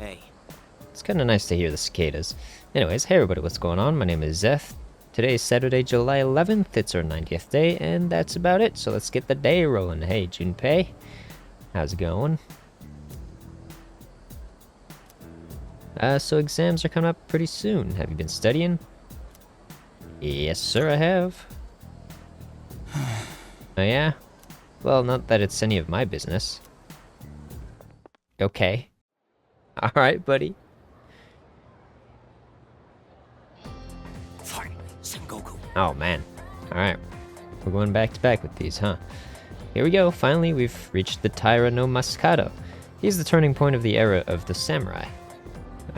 Hey. It's kind of nice to hear the cicadas. Anyways, hey everybody, what's going on? My name is Zeth. Today is Saturday, July 11th. It's our 90th day, and that's about it. So let's get the day rolling. Hey, Junpei. How's it going? So exams are coming up pretty soon. Have you been studying? Yes, sir, I have. Oh, yeah? Well, not that it's any of my business. Okay. Alright, buddy. Finally, Sengoku. Oh, man. Alright. We're going back to back with these, huh? Here we go. Finally, we've reached the Taira no Masakado. He's the turning point of the era of the samurai.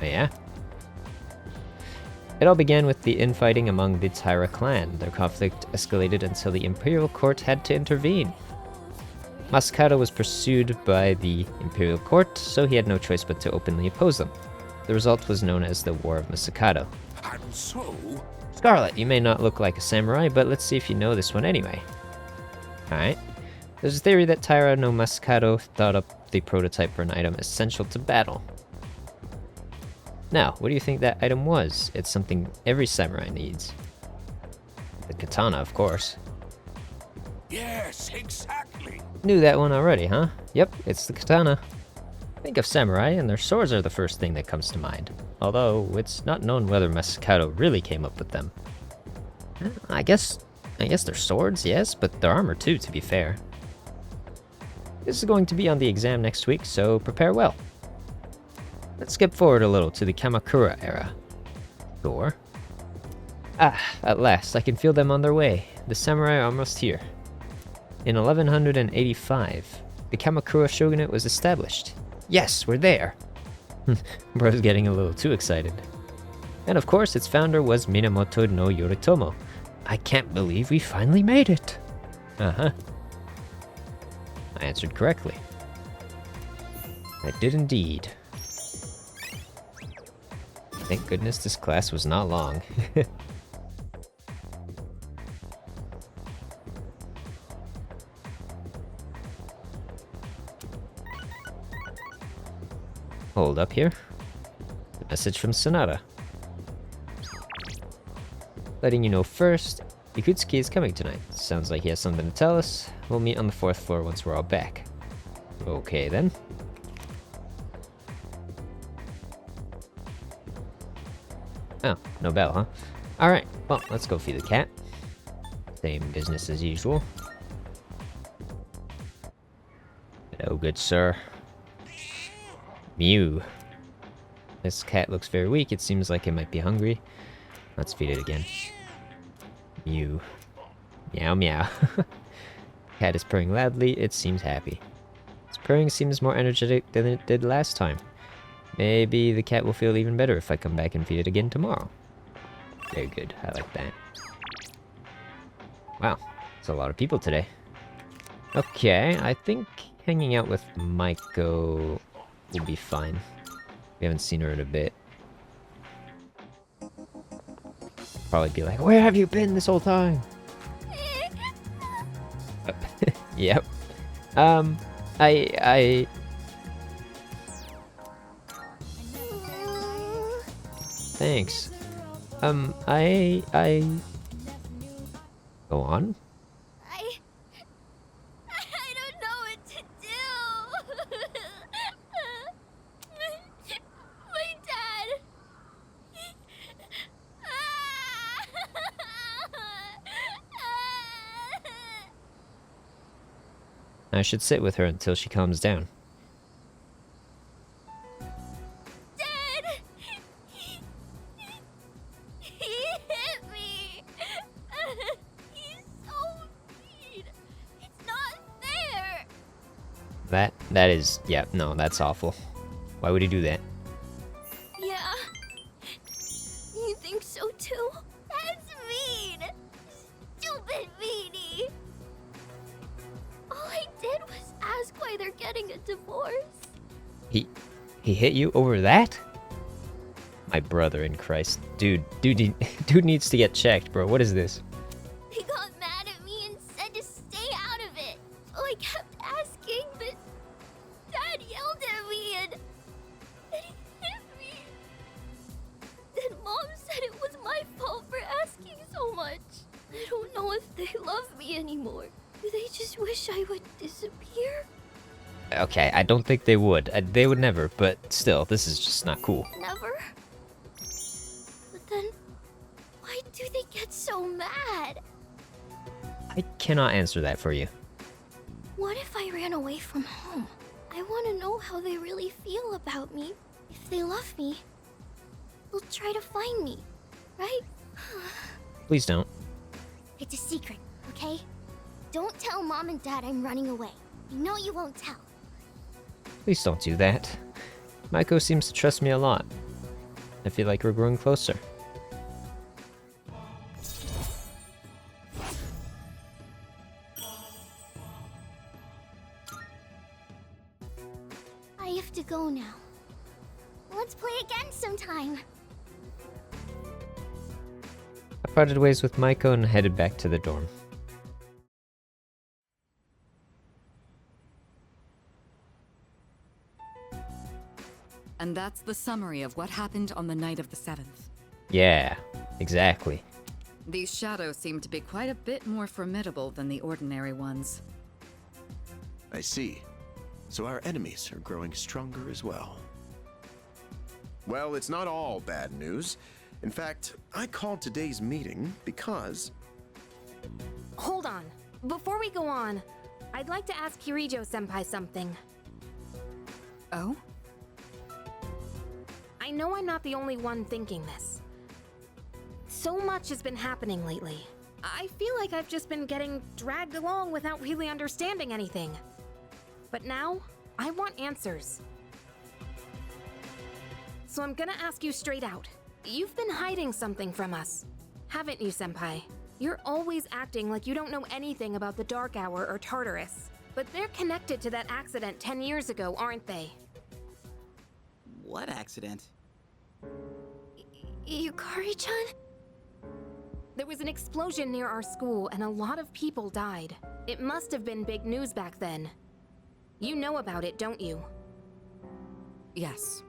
Oh, yeah? It all began with the infighting among the Taira clan. Their conflict escalated until the Imperial Court had to intervene. Masakado was pursued by the Imperial Court, so he had no choice but to openly oppose them. The result was known as the War of Masakado. And so? Scarlet, you may not look like a samurai, but let's see if you know this one anyway. Alright. There's a theory that Taira no Masakado thought up the prototype for an item essential to battle. Now, what do you think that item was? It's something every samurai needs. The katana, of course. Yes, exactly. Knew that one already, huh? Yep, it's the katana. Think of samurai, and their swords are the first thing that comes to mind. Although, it's not known whether Masakado really came up with them. I guess they're swords, yes, but they're armor too, to be fair. This is going to be on the exam next week, so prepare well. Let's skip forward a little to the Kamakura era. Sure. Ah, at last, I can feel them on their way. The samurai are almost here. In 1185, the Kamakura shogunate was established. Yes, we're there! Bro's getting a little too excited. And of course, its founder was Minamoto no Yoritomo. I can't believe we finally made it! Uh-huh. I answered correctly. I did indeed. Thank goodness this class was not long. Hold up here. A message from Sonata. Letting you know first, Ikutsuki is coming tonight. Sounds like he has something to tell us. We'll meet on the 4th floor once we're all back. Okay then. Oh, no bell, huh? Alright, well, let's go feed the cat. Same business as usual. Hello, good sir. Mew. This cat looks very weak. It seems like it might be hungry. Let's feed it again. Mew. Meow meow. Cat is purring loudly. It seems happy. Its purring seems more energetic than it did last time. Maybe the cat will feel even better if I come back and feed it again tomorrow. Very good. I like that. Wow. It's a lot of people today. Okay, I think hanging out with Maiko will be fine. We haven't seen her in a bit. Probably be like, where have you been this whole time? Yep. Thanks. Go on? I don't know what to do. My dad. I should sit with her until she calms down. Dad! He hit me! He's so mean! It's not fair! That is, yeah, no, that's awful. Why would he do that? Yeah. You think so too? That's mean! Stupid meanie! All I did was ask why they're getting a divorce. He hit you over that? My brother in Christ. Dude needs to get checked, bro. What is this? He got mad at me and said to stay out of it. So I kept asking, but Dad yelled at me and love me anymore? Do they just wish I would disappear? Okay, I don't think they would. They would never, but still, this is just not cool. Never? But then, why do they get so mad? I cannot answer that for you. What if I ran away from home? I want to know how they really feel about me. If they love me, they'll try to find me, right? Please don't. It's a secret, okay? Don't tell Mom and Dad I'm running away. You know you won't tell. Please don't do that. Maiko seems to trust me a lot. I feel like we're growing closer. I have to go now. Let's play again sometime. I parted ways with Maiko and headed back to the dorm. And that's the summary of what happened on the night of the 7th. Yeah, exactly. These shadows seem to be quite a bit more formidable than the ordinary ones. I see. So our enemies are growing stronger as well. Well, it's not all bad news. In fact, I called today's meeting because... Hold on. Before we go on, I'd like to ask Kirijo-senpai something. Oh? I know I'm not the only one thinking this. So much has been happening lately. I feel like I've just been getting dragged along without really understanding anything. But now, I want answers. So I'm gonna ask you straight out. You've been hiding something from us, haven't you, Senpai? You're always acting like you don't know anything about the Dark Hour or Tartarus. But they're connected to that accident 10 years ago, aren't they? What accident? Yukari-chan? There was an explosion near our school and a lot of people died. It must have been big news back then. You know about it, don't you? Yes.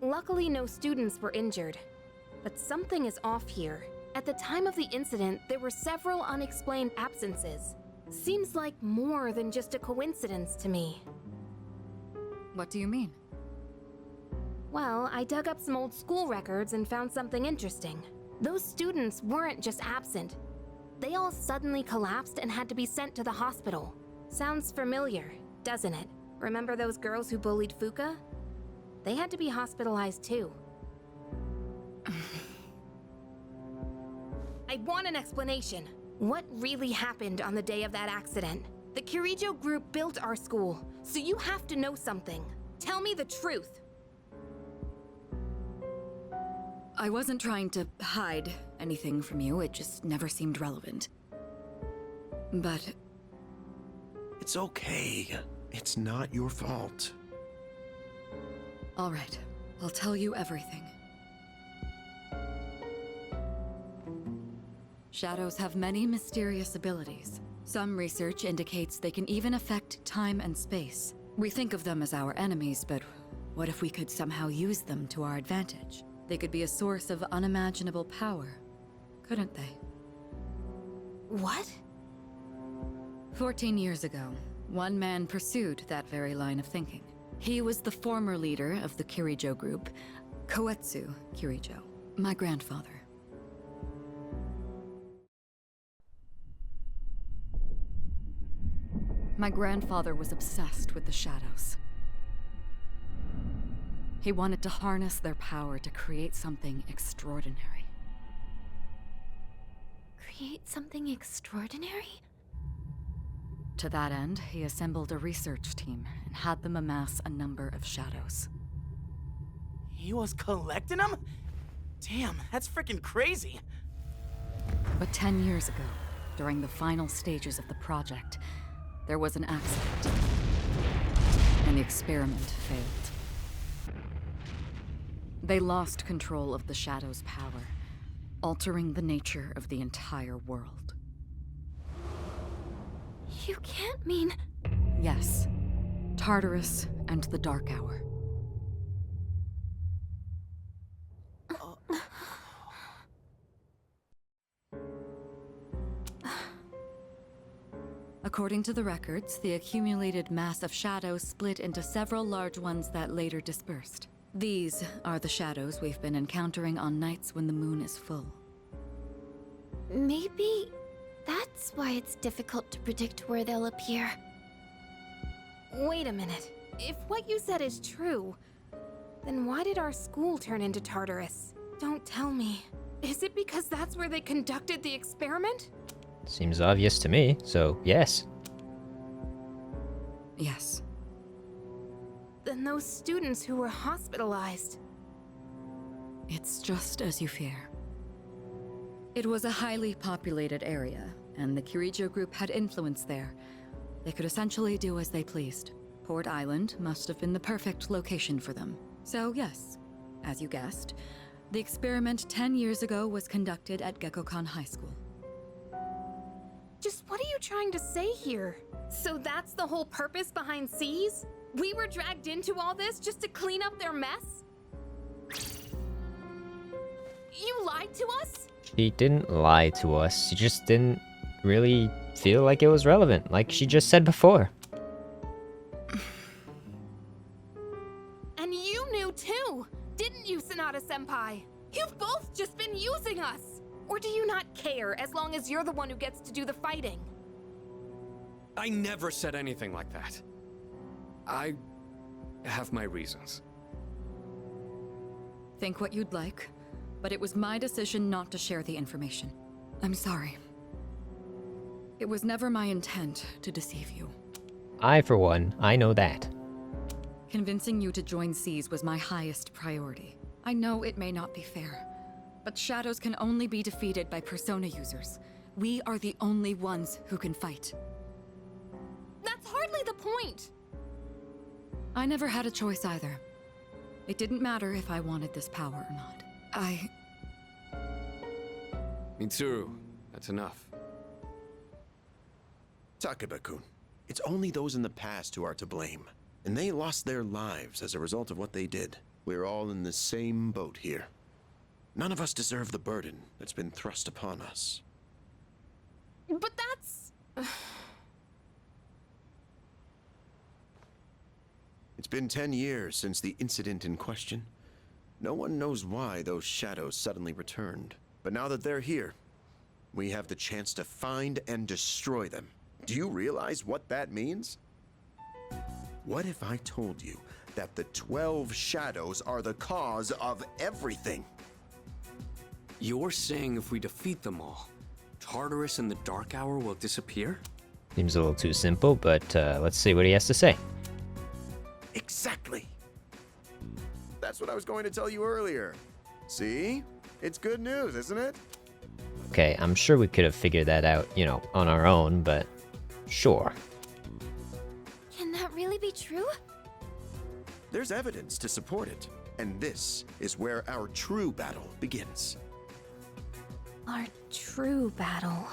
Luckily, no students were injured. But something is off here. At the time of the incident, there were several unexplained absences. Seems like more than just a coincidence to me. What do you mean? Well, I dug up some old school records and found something interesting. Those students weren't just absent. They all suddenly collapsed and had to be sent to the hospital. Sounds familiar, doesn't it? Remember those girls who bullied Fuka? They had to be hospitalized too. I want an explanation. What really happened on the day of that accident? The Kirijo group built our school, so you have to know something. Tell me the truth. I wasn't trying to hide anything from you, it just never seemed relevant. But... It's okay. It's not your fault. all right, I'll tell you everything. Shadows have many mysterious abilities. Some research indicates they can even affect time and space. We think of them as our enemies, but what if we could somehow use them to our advantage? They could be a source of unimaginable power, couldn't they? What? 14 years ago, one man pursued that very line of thinking. He was the former leader of the Kirijo group, Koetsu Kirijo, my grandfather. My grandfather was obsessed with the shadows. He wanted to harness their power to create something extraordinary. Create something extraordinary? To that end, he assembled a research team and had them amass a number of shadows. He was collecting them? Damn, that's freaking crazy. But 10 years ago, during the final stages of the project, there was an accident, and the experiment failed. They lost control of the Shadow's power, altering the nature of the entire world. You can't mean... Yes, Tartarus and the Dark Hour. According to the records, the accumulated mass of shadows split into several large ones that later dispersed. These are the shadows we've been encountering on nights when the moon is full. Maybe that's why it's difficult to predict where they'll appear. Wait a minute. If what you said is true, then why did our school turn into Tartarus? Don't tell me. Is it because that's where they conducted the experiment? Seems obvious to me, so yes. Yes. Then those students who were hospitalized. It's just as you fear. It was a highly populated area, and the Kirijo group had influence there. They could essentially do as they pleased. Port Island must have been the perfect location for them. So yes, as you guessed, the experiment 10 years ago was conducted at Gekkokan High School. Just what are you trying to say here? So that's the whole purpose behind C's? We were dragged into all this just to clean up their mess? You lied to us? She didn't lie to us. She just didn't really feel like it was relevant, like she just said before. And you knew too, didn't you, Sanada-senpai? You've both just been using us! Or do you not care as long as you're the one who gets to do the fighting? I never said anything like that. I have my reasons. Think what you'd like, but it was my decision not to share the information. I'm sorry. It was never my intent to deceive you. I, for one, I know that. Convincing you to join C's was my highest priority. I know it may not be fair, but shadows can only be defeated by persona users. We are the only ones who can fight. That's hardly the point! I never had a choice either. It didn't matter if I wanted this power or not. Mitsuru, that's enough. Takeba-kun, it's only those in the past who are to blame. And they lost their lives as a result of what they did. We're all in the same boat here. None of us deserve the burden that's been thrust upon us. But that's... It's been 10 years since the incident in question. No one knows why those shadows suddenly returned. But now that they're here, we have the chance to find and destroy them. Do you realize what that means? What if I told you that the 12 shadows are the cause of everything? You're saying if we defeat them all, Tartarus and the Dark Hour will disappear? Seems a little too simple, but let's see what he has to say. Exactly. That's what I was going to tell you earlier. See? It's good news, isn't it? Okay, I'm sure we could have figured that out, you know, on our own, but sure. Can that really be true? There's evidence to support it. And this is where our true battle begins. Our true battle.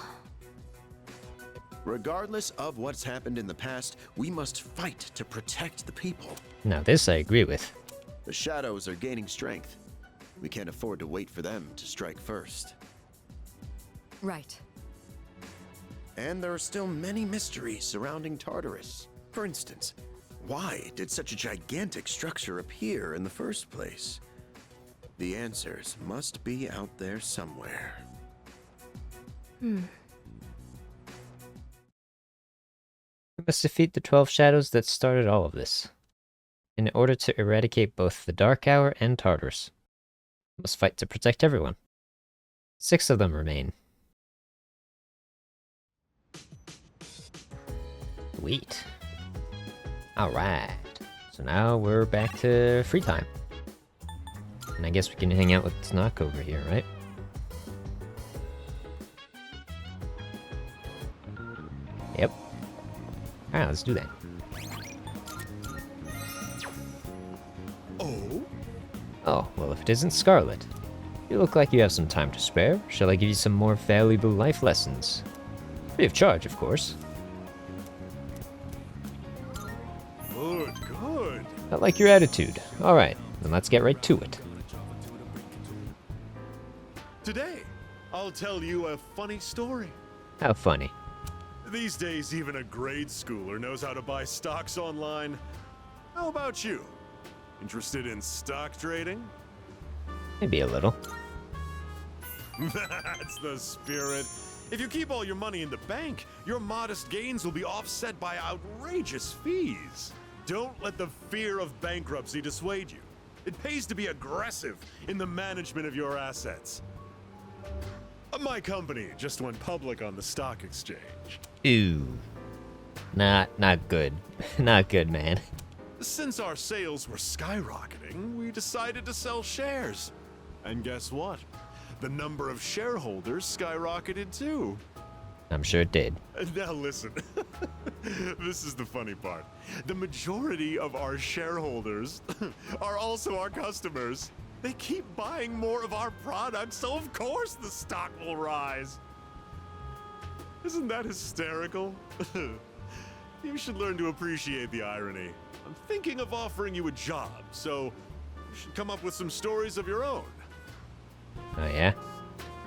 Regardless of what's happened in the past, we must fight to protect the people. Now this I agree with. The shadows are gaining strength. We can't afford to wait for them to strike first. Right. And there are still many mysteries surrounding Tartarus. For instance, why did such a gigantic structure appear in the first place? The answers must be out there somewhere. We must defeat the 12 shadows that started all of this. In order to eradicate both the Dark Hour and Tartarus, we must fight to protect everyone. 6 of them remain. Sweet. Alright. So now we're back to free time. And I guess we can hang out with Tanaka over here, right? Yep. Alright, let's do that. Oh, well, if it isn't Scarlet. You look like you have some time to spare. Shall I give you some more valuable life lessons? Free of charge, of course. Good. I like your attitude. Alright, then let's get right to it. Today, I'll tell you a funny story. How funny. These days, even a grade schooler knows how to buy stocks online. How about you? Interested in stock trading? Maybe a little. That's the spirit. If you keep all your money in the bank, your modest gains will be offset by outrageous fees. Don't let the fear of bankruptcy dissuade you. It pays to be aggressive in the management of your assets. My company just went public on the stock exchange. Ooh. Not good. Not good, man. Since our sales were skyrocketing, we decided to sell shares. And guess what? The number of shareholders skyrocketed too. I'm sure it did. Now listen, this is the funny part. The majority of our shareholders are also our customers. They keep buying more of our products, so of course the stock will rise. Isn't that hysterical? You should learn to appreciate the irony. I'm thinking of offering you a job, so you should come up with some stories of your own. Oh yeah?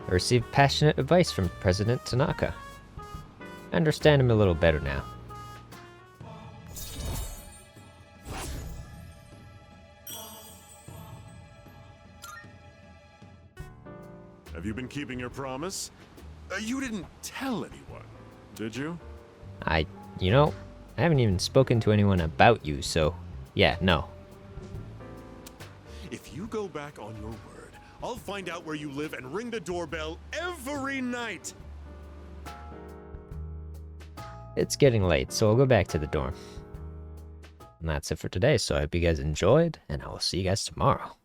I received passionate advice from President Tanaka. I understand him a little better now. Have you been keeping your promise? You didn't tell anyone, did you? You know, I haven't even spoken to anyone about you, so yeah, no. If you go back on your word, I'll find out where you live and ring the doorbell every night. It's getting late, so I'll go back to the dorm. And that's it for today, so I hope you guys enjoyed, and I will see you guys tomorrow.